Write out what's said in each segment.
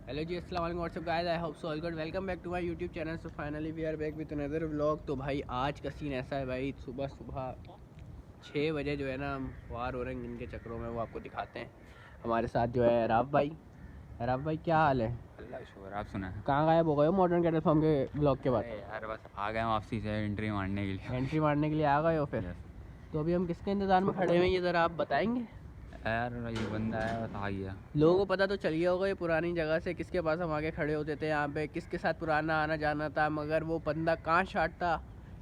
Hello जी, अस्सलाम वालेकुम। What's up guys, I hope so all good. Welcome back to my YouTube channel. So finally we are back with another vlog. तो भाई आज का scene ऐसा है भाई, सुबह सुबह 6 बजे जो है ना हम वार हो रहे हैं इनके चक्करों में, वो आपको दिखाते हैं। हमारे साथ जो है राफ भाई। राफ भाई क्या हाल है? अल्लाह शुक्र। आप सुना है? कहाँ गायब हो गए हो मॉडर्न कैटल फार्म के ब्लॉग के बाद? अरे यार बस आ गए वापसी से एंट्री मारने के लिए। एंट्री मारने के लिए आ गए हो फिर? यस। तो अभी हम किसके इंतज़ार में खड़े हुए हैं, ये ज़रा आप बताएंगे? यार ये बंदा है, बस आ गया। लोगों को पता तो चल गया होगा ये पुरानी जगह से किसके पास हम आगे खड़े होते थे, यहाँ पे किसके साथ पुराना आना जाना था, मगर वो बंदा कहाँ शार्ट था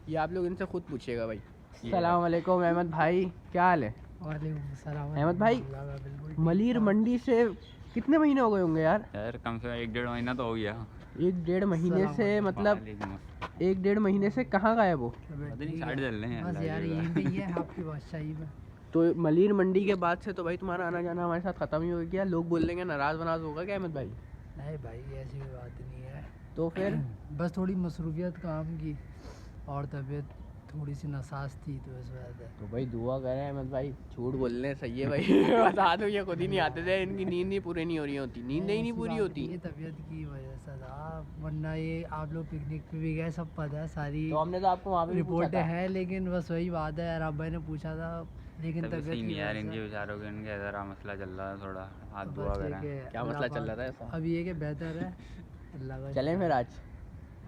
ये आप लोग इनसे खुद पूछिएगा भाई। अस्सलाम वालेकुम अहमद भाई, क्या हाल है? वालेकुम सलाम। अहमद भाई, मलिर मंडी से कितने महीने हो गए होंगे यार? यार कम से कम 1-1.5 महीना तो हो गया। 1-1.5 महीने से, मतलब 1-1.5 महीने से कहाँ गायब हो? साइड चल रहे हैं बस यार यहीं पे ही है आपकी बादशाही में। तो मलिर मंडी के बाद से तो भाई तुम्हारा आना जाना हमारे साथ ख़त्म ही हो गया। लोग बोल देंगे नाराज़ वनाज होगा क्या अहमद भाई? नहीं भाई ऐसी कोई बात नहीं है। तो फिर बस थोड़ी मसरूफियत काम की और तबीयत थोड़ी सी नसाज थी तो इस वजह से। तो भाई दुआ करें अहमद भाई, झूठ बोलने सही है भाई। बता दो ये खुद ही नहीं आते थे, इनकी नींद नहीं पूरी नहीं हो रही होती, नींद ही नहीं पूरी होती। ये तबीयत की वजह से था, वरना ये आप लोग पिकनिक पे भी गए, सब पता है, सारी तो हमने तो आपको वहाँ पे भी पूछा रिपोर्टें था। हैं, लेकिन बस वही बात है यार, आप भाई ने पूछा था लेकिन तबीयत तबीयत सही की नहीं यार वजह इनके से। बेचारों के, इनके ज़रा मसला चल रहा है थोड़ा, हाथ तो दुआ बस ये करें। कि क्या अल्लाह मसला चल रहा पाक- था ऐसा? अब ये कि बेहतर है अल्लाह का चलें शुक्र फिर है। आज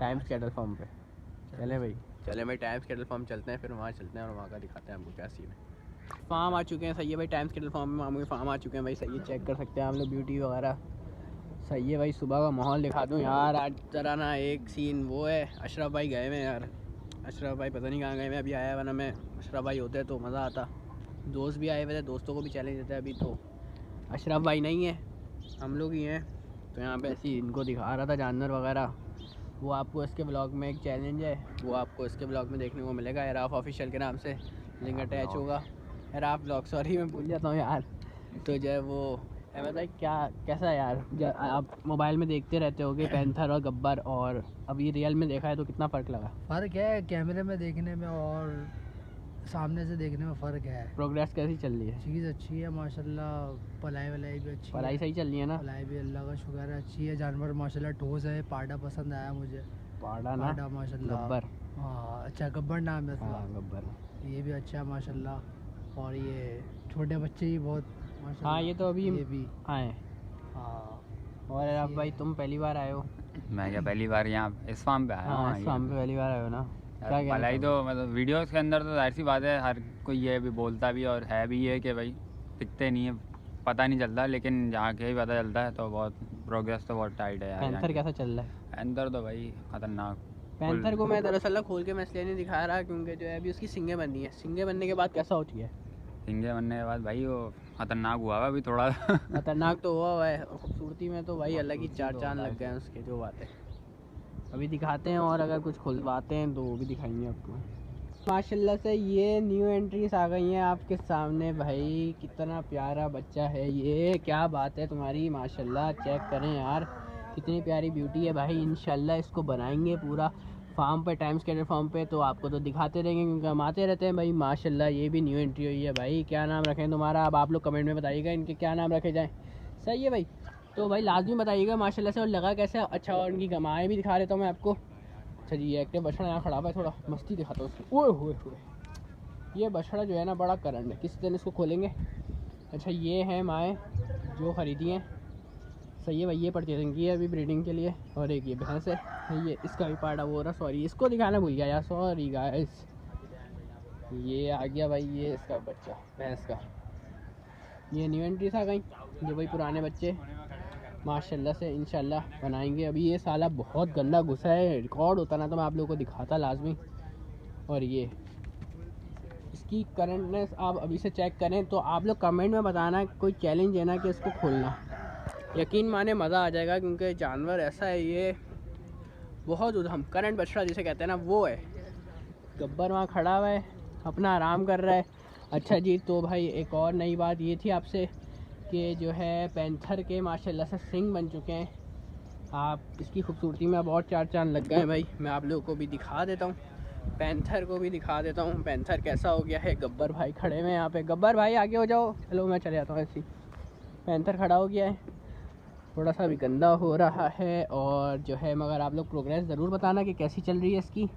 टाइम्स कैटल फार्म पे चलें भाई? चलें भाई, टाइम्स कैटल फार्म चलते हैं, फिर वहाँ चलते हैं और वहाँ का दिखाते हैं हमको क्या सीन है। फार्म आ चुके हैं, सही है भाई, टाइम्स कैटल फार्म में मामू के फार्म आ चुके हैं भाई, सही है, चेक कर सकते हैं हम लोग ब्यूटी वगैरह। सही है भाई, सुबह का माहौल दिखा दूँ यार आज ज़रा ना। एक सीन वो है, अशरफ भाई गए हुए यार। अशरफ भाई पता नहीं कहाँ गए, मैं अभी आया, वरना मैं अशरफ भाई होते तो मज़ा आता। दोस्त भी आए हुए थे, दोस्तों को भी चैलेंज देते हैं। अभी तो अशरफ भाई नहीं है, हम लोग ही हैं। तो यहाँ पे ऐसी इनको दिखा रहा था जानवर वगैरह, वो आपको इसके ब्लॉग में एक चैलेंज है, वो आपको इसके ब्लॉग में देखने को मिलेगा। एराफ ऑफिशियल के नाम से लिंक अटैच होगा। एराफ ब्लॉग, सॉरी मैं भूल जाता हूँ यार। तो जो है वो अहमद भाई क्या कैसा है यार, आप मोबाइल में देखते रहते होगे पैंथर और गब्बर, और अभी रियल में देखा है तो कितना फ़र्क लगा? फ़र्क है कैमरे में देखने में और सामने से देखने में फ़र्क है। प्रोग्रेस कैसी चल रही है? चीज़ अच्छी है माशाल्लाह, पलाई वलाई भी अच्छी पढ़ाई है। सही चल रही है ना? पलाई भी अल्लाह का शुक्र है अच्छी है। जानवर माशाल्लाह ठोस है। पाडा पसंद आया मुझे। पाड़ा ना? पाडा माशाल्लाह। गब्बर? हाँ अच्छा, गब्बर नाम है हाँ इसका। गब्बर। ये भी अच्छा है माशाल्लाह। और ये छोटे बच्चे ही बहुत माशाल्लाह। हाँ ये तो अभी ये भी आए। हाँ। और अब भाई तुम पहली बार आए हो? मैं क्या पहली बार यहाँ इस फार्म पे आया हाँ हूँ? इस फार्म पे पहली बार आए हो ना? क्या कहना भलाई चाहोगे? तो मतलब वीडियोस के अंदर तो जाहिर सी बात है, हर कोई ये भी बोलता भी और है भी ये कि भाई दिखते नहीं है, पता नहीं चलता, लेकिन जाके ही पता चलता है। तो बहुत प्रोग्रेस तो बहुत टाइट है यार। पैंथर कैसा चल रहा है? पैंथर तो भाई खतरनाक। पैंथर को मैं दरअसल खोल के मैं इसलिए नहीं दिखा रहा क्योंकि जो है अभी उसकी सिंगे बननी है। सिंगे बनने के बाद कैसा होती है? सिंगे बनने के बाद भाई वो खतरनाक हुआ है अभी थोड़ा। खतरनाक तो हुआ है, और खूबसूरती में तो भाई अलग ही चार चांद लग गए हैं उसके, जो बात है अभी दिखाते हैं। और अगर कुछ खुलवाते हैं तो वो भी दिखाएंगे आपको। माशाल्लाह से ये न्यू एंट्रीज आ गई हैं आपके सामने भाई। कितना प्यारा बच्चा है ये, क्या बात है तुम्हारी, माशाल्लाह चेक करें यार, कितनी प्यारी ब्यूटी है भाई। इंशाल्लाह इसको बनाएंगे पूरा फार्म पे, टाइम्स कैटल फार्म पे, तो आपको तो दिखाते रहेंगे क्योंकि हम आते रहते हैं भाई। माशाल्लाह ये भी न्यू एंट्री हुई है भाई। क्या नाम रखें तुम्हारा? अब आप लोग कमेंट में बताइएगा इनके क्या नाम रखे जाएँ। सही है भाई, तो भाई लाजमी बताइएगा माशाल्लाह से। और लगा कैसा अच्छा, और इनकी गमाएँ भी दिखा देता हूँ मैं आपको। अच्छा जी, ये एक्टिव बछड़ा यहाँ खड़ा हुआ है, थोड़ा मस्ती दिखाता हूँ उसकी। ओए होए होए, ये बछड़ा जो है ना बड़ा करंट है, किसी दिन इसको खोलेंगे। अच्छा ये हैं माएँ जो ख़रीदी हैं। सही है भाई, ये परचेजिंग की है अभी ब्रीडिंग के लिए। और एक ये भैंस है, ये इसका भी पार्टा वो रहा, सॉरी इसको दिखाना भूल गया यार, सॉरी गाइस। ये आ गया भाई, ये इसका बच्चा भैंस का। ये न्यू एंट्रीज आ गई, जो भाई पुराने बच्चे माशाल्लाह से इंशाल्लाह बनाएंगे। अभी ये साला बहुत गंदा घुसा है, रिकॉर्ड होता ना तो मैं आप लोगों को दिखाता लाजमी। और ये इसकी करंटनेस आप अभी से चेक करें, तो आप लोग कमेंट में बताना कोई चैलेंज है ना कि इसको खोलना, यकीन माने मज़ा आ जाएगा। क्योंकि जानवर ऐसा है ये, बहुत उधम करंट बछड़ा जिसे कहते हैं ना वो है। गब्बर वहाँ खड़ा हुआ है, अपना आराम कर रहा है। अच्छा जी, तो भाई एक और नई बात ये थी आपसे कि जो है पैंथर के माशाल्लाह से सिंग बन चुके हैं। आप इसकी खूबसूरती में अब और चार चांद लग गए हैं भाई। मैं आप लोगों को भी दिखा देता हूँ, पैंथर को भी दिखा देता हूँ पैंथर कैसा हो गया है। गब्बर भाई खड़े हुए हैं यहाँ पे, गब्बर भाई आगे हो जाओ। चलो मैं चले जाता हूँ ऐसे ही। पैंथर खड़ा हो गया है थोड़ा सा भी गंदा हो रहा है और जो है मगर आप लोग प्रोग्रेस ज़रूर बताना कि कैसी चल रही है इसकी।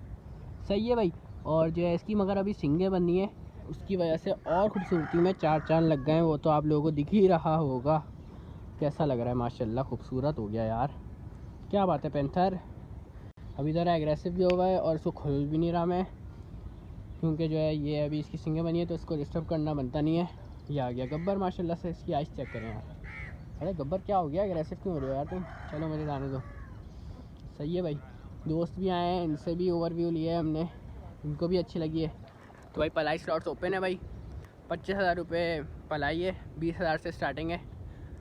सही है भाई। और जो है इसकी मगर अभी सींगें बनी है, उसकी वजह से और खूबसूरती में चार चांद लग गए हैं, वो तो आप लोगों को दिख ही रहा होगा। कैसा लग रहा है, माशाल्लाह खूबसूरत हो गया यार, क्या बात है पैंथर। अभी ज़रा एग्रेसिव भी हो गया है और इसको खुल भी नहीं रहा मैं, क्योंकि जो है ये अभी इसकी सींगें बनी है तो इसको डिस्टर्ब करना बनता नहीं है। ये आ गया गब्बर माशाल्लाह से। इसकी आइस चेक करें यार। अरे गब्बर क्या हो गया, एग्रेसिव क्यों हो रहे हो यार तुम? चलो मुझे जाने दो। सही है भाई। दोस्त भी आए हैं, इनसे भी ओवरव्यू लिया है हमने, इनको भी अच्छी लगी है। तो भाई पलाई स्लॉट्स ओपन है भाई। 25,000 रुपये पलाई है, 20,000 से स्टार्टिंग है।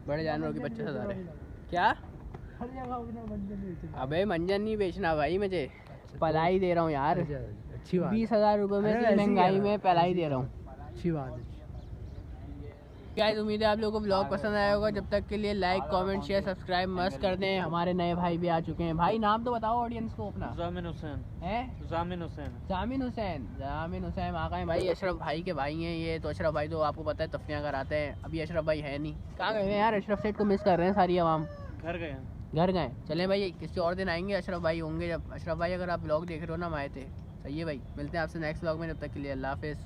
बड़े जानवरों की 25,000 है। क्या? अबे मंजन नहीं बेचना भाई मुझे, पलाई दे रहा हूँ यार। अच्छी बात, 20,000 रुपये में अरे महंगाई में पलाई दे रहा हूँ। अच्छी बात है। गाइस उम्मीद है आप लोगों को ब्लॉग पसंद आया होगा। जब तक के लिए लाइक कमेंट शेयर सब्सक्राइब मस्त कर दें। हमारे नए भाई भी आ चुके हैं। भाई नाम तो बताओ ऑडियंस को अपना। जामिन हुसैन है जामिन हुसैन जामिन हुसैन। जामिन हुसैन आ गए भाई। अशरफ भाई के भाई हैं ये। तो अशरफ भाई तो आपको पता है तफरियाँ कराते हैं। अभी अशरफ भाई है नहीं, कहाँ गए हैं यार? अशरफ सेठ को मिस कर रहे हैं सारी आवाम। घर गए। घर गए। चलें भाई किसी और दिन आएंगे, अशरफ भाई होंगे जब। अशरफ भाई अगर आप ब्लॉग देख रहे हो ना, हम आए थे। सही है भाई, मिलते हैं आपसे नेक्स्ट ब्लॉग में। जब तक के लिए अल्लाह हाफिज़।